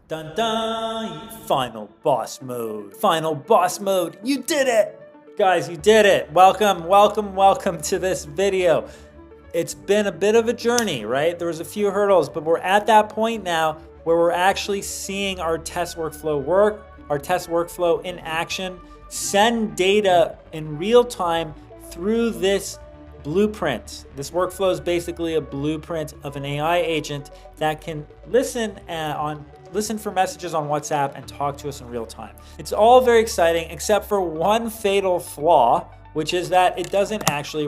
Dun dun! Final boss mode. Final boss mode. You did it! Guys, you did it. Welcome, welcome, welcome to this video. It's been a bit of a journey, right? There was a few hurdles, but we're at that point now where we're actually seeing our test workflow work, our test workflow in action, send data in real time through this blueprint. This workflow is basically a blueprint of an AI agent that can listen for messages on WhatsApp and talk to us in real time. It's all very exciting, except for one fatal flaw, which is that it doesn't actually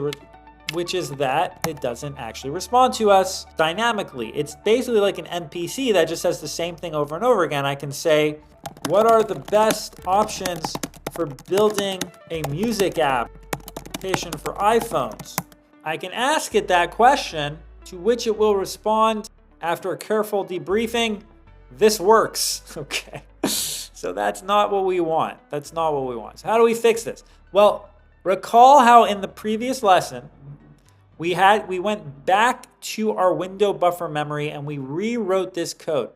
respond to us dynamically. It's basically like an NPC that just says the same thing over and over again. I can say, what are the best options for building a music application for iPhones? I can ask it that question, to which it will respond after a careful debriefing. This works. Okay. So that's not what we want. That's not what we want. So how do we fix this? Well, recall how in the previous lesson, we went back to our window buffer memory and we rewrote this code,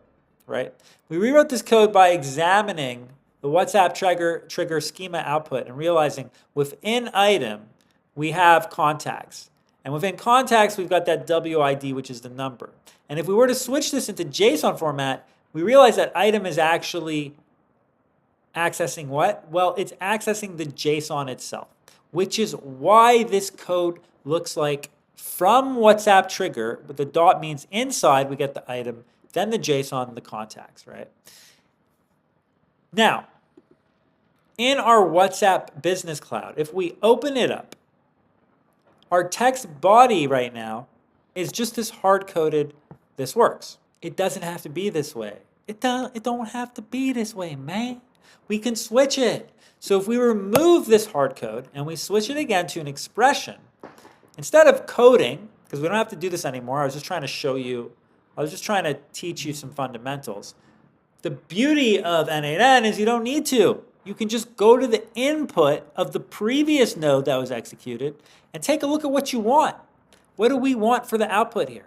right? We rewrote this code by examining the WhatsApp trigger schema output and realizing within item, we have contacts. And within contacts, we've got that WID, which is the number. And if we were to switch this into JSON format, we realize that item is actually accessing what? Well, it's accessing the JSON itself, which is why this code looks like from WhatsApp trigger, but the dot means inside we get the item, then the JSON and the contacts, right? Now, in our WhatsApp Business Cloud, if we open it up, our text body right now is just this hard-coded, this works. It doesn't have to be this way. It don't have to be this way, man. We can switch it. So if we remove this hard code and we switch it again to an expression, instead of coding, because we don't have to do this anymore, I was just trying to teach you some fundamentals. The beauty of N8N is you don't need to. You can just go to the input of the previous node that was executed and take a look at what you want. What do we want for the output here?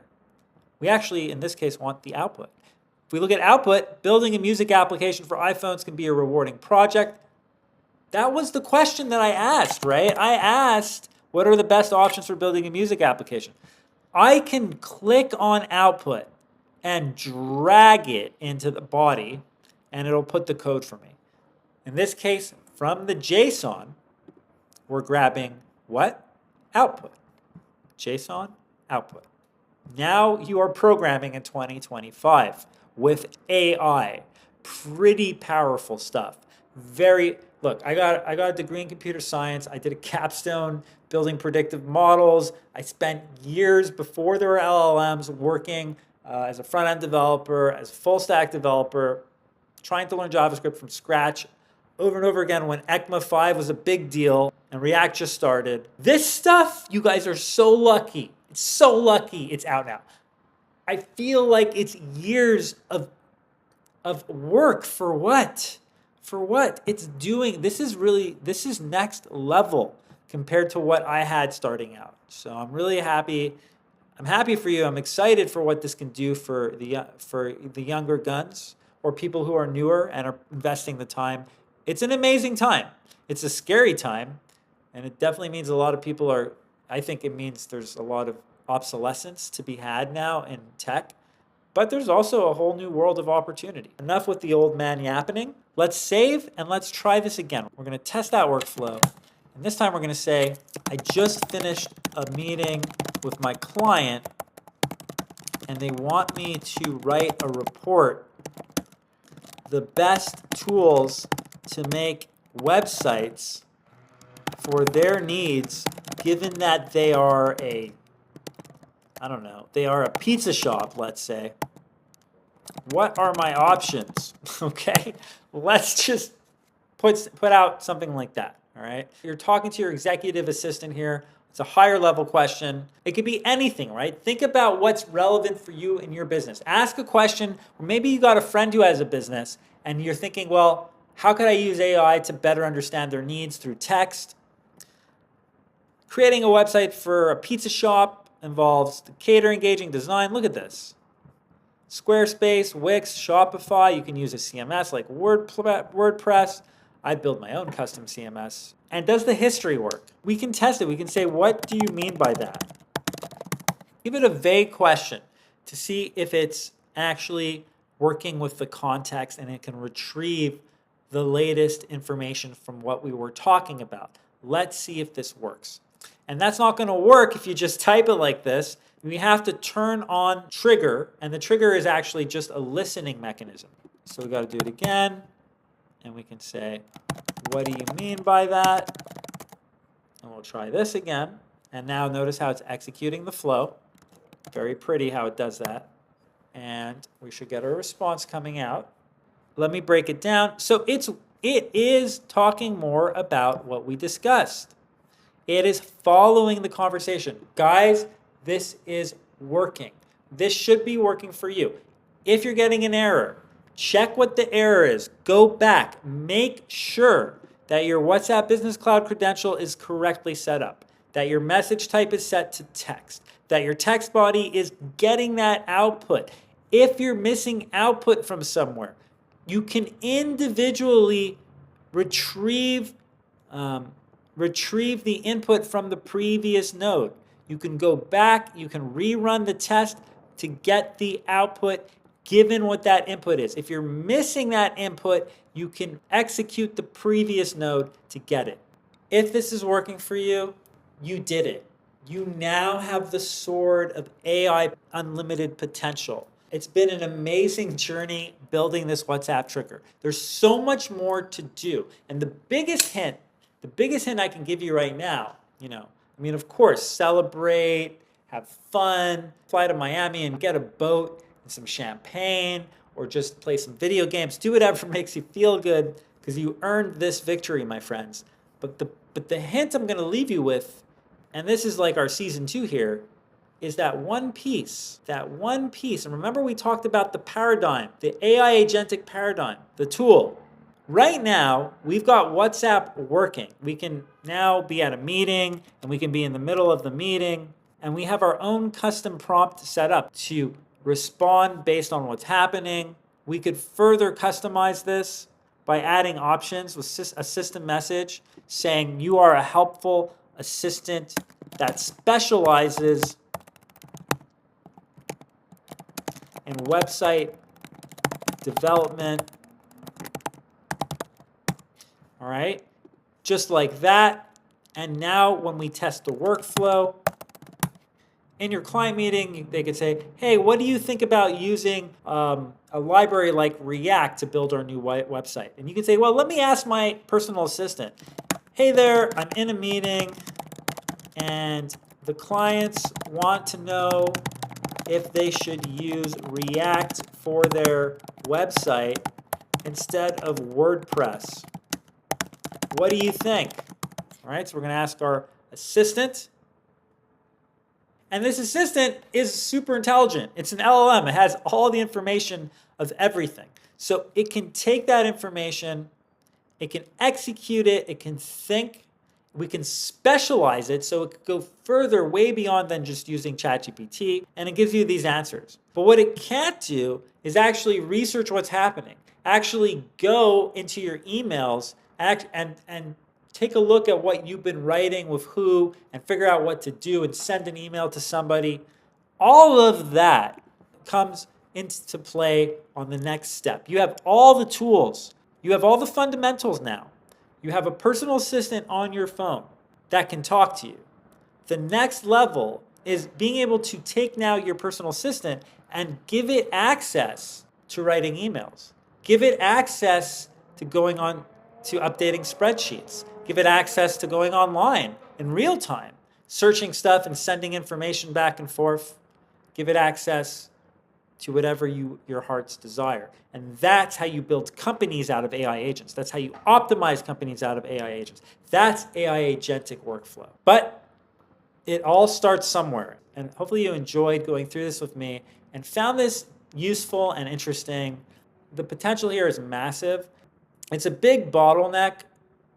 We actually, in this case, want the output. If we look at output, building a music application for iPhones can be a rewarding project. That was the question that I asked, right? I asked, what are the best options for building a music application? I can click on output and drag it into the body, and it'll put the code for me. In this case, from the JSON, we're grabbing what? Output. JSON, output. Now you are programming in 2025 with AI. Pretty powerful stuff. Look, I got a degree in computer science. I did a capstone building predictive models. I spent years before there were LLMs working as a front-end developer, as a full-stack developer, trying to learn JavaScript from scratch over and over again when ECMA 5 was a big deal and React just started. This stuff, you guys are so lucky. It's so lucky it's out now. I feel like it's years of work for what? For what? It's doing, this is next level compared to what I had starting out. So I'm really happy. I'm happy for you. I'm excited for what this can do for the younger guns or people who are newer and are investing the time. It's an amazing time. It's a scary time, and it definitely means a lot of people are, I think it means there's a lot of obsolescence to be had now in tech, but there's also a whole new world of opportunity. Enough with the old man yapping. Let's save and let's try this again. We're going to test that workflow, and this time we're going to say, I just finished a meeting with my client, and they want me to write a report, the best tools to make websites for their needs, given that they are they are a pizza shop, let's say. What are my options? Okay, let's just put out something like that, all right? You're talking to your executive assistant here. It's a higher level question. It could be anything, right? Think about what's relevant for you in your business. Ask a question, or maybe you got a friend who has a business and you're thinking, well, how could I use AI to better understand their needs through text? Creating a website for a pizza shop involves the catering, engaging, design. Look at this. Squarespace, Wix, Shopify. You can use a CMS like WordPress. I build my own custom CMS. And does the history work? We can test it. We can say, what do you mean by that? Give it a vague question to see if it's actually working with the context and it can retrieve the latest information from what we were talking about. Let's see if this works. And that's not going to work if you just type it like this. We have to turn on trigger, and the trigger is actually just a listening mechanism. So we got to do it again, and we can say, what do you mean by that? And we'll try this again. And now notice how it's executing the flow. Very pretty how it does that. And we should get a response coming out. Let me break it down. So it is talking more about what we discussed. It is following the conversation. Guys, this is working. This should be working for you. If you're getting an error, check what the error is. Go back. Make sure that your WhatsApp Business Cloud credential is correctly set up, that your message type is set to text, that your text body is getting that output. If you're missing output from somewhere, you can individually retrieve the input from the previous node. You can go back, you can rerun the test to get the output given what that input is. If you're missing that input, you can execute the previous node to get it. If this is working for you, you did it. You now have the sword of AI unlimited potential. It's been an amazing journey building this WhatsApp trigger. There's so much more to do. And the biggest hint I can give you right now, of course, celebrate, have fun, fly to Miami and get a boat and some champagne, or just play some video games. Do whatever makes you feel good, because you earned this victory, my friends. But the hint I'm going to leave you with, and this is like our season 2 here, is that one piece. And remember we talked about the paradigm, the AI agentic paradigm, the tool. Right now, we've got WhatsApp working. We can now be at a meeting, and we can be in the middle of the meeting, and we have our own custom prompt set up to respond based on what's happening. We could further customize this by adding options with a system message saying you are a helpful assistant that specializes in website development. All right, just like that. And now when we test the workflow, in your client meeting, they could say, hey, what do you think about using a library like React to build our new website? And you can say, well, let me ask my personal assistant. Hey there, I'm in a meeting, and the clients want to know if they should use React for their website instead of WordPress. What do you think? All right, so we're going to ask our assistant. And this assistant is super intelligent. It's an LLM. It has all the information of everything. So it can take that information, it can execute it, it can think. We can specialize it so it could go further, way beyond than just using ChatGPT, and it gives you these answers. But what it can't do is actually research what's happening. Actually go into your emails and take a look at what you've been writing with who and figure out what to do and send an email to somebody. All of that comes into play on the next step. You have all the tools. You have all the fundamentals now. You have a personal assistant on your phone that can talk to you. The next level is being able to take now your personal assistant and give it access to writing emails. Give it access to going on to updating spreadsheets. Give it access to going online in real time, searching stuff and sending information back and forth. Give it access to whatever your heart's desire. And that's how you build companies out of AI agents. That's how you optimize companies out of AI agents. That's AI agentic workflow. But it all starts somewhere. And hopefully you enjoyed going through this with me and found this useful and interesting. The potential here is massive. It's a big bottleneck.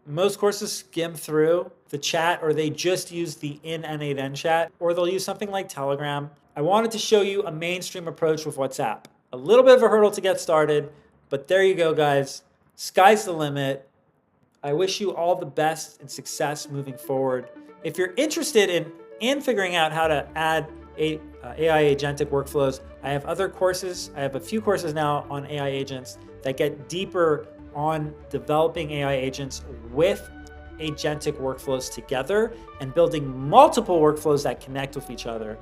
Most courses skim through the chat, or they just use the in N8N chat, or they'll use something like Telegram. I wanted to show you a mainstream approach with WhatsApp. A little bit of a hurdle to get started, but there you go, guys. Sky's the limit. I wish you all the best and success moving forward. If you're interested in figuring out how to add AI agentic workflows, I have other courses. I have a few courses now on AI agents that get deeper on developing AI agents with agentic workflows together and building multiple workflows that connect with each other.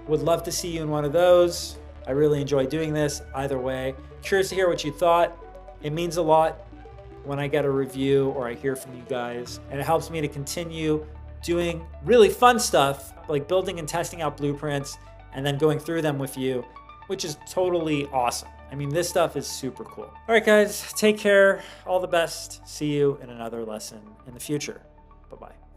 Would love to see you in one of those. I really enjoy doing this either way. Curious to hear what you thought. It means a lot when I get a review or I hear from you guys, and it helps me to continue doing really fun stuff like building and testing out blueprints and then going through them with you, which is totally awesome. I mean, this stuff is super cool. All right, guys, take care. All the best. See you in another lesson in the future. Bye-bye.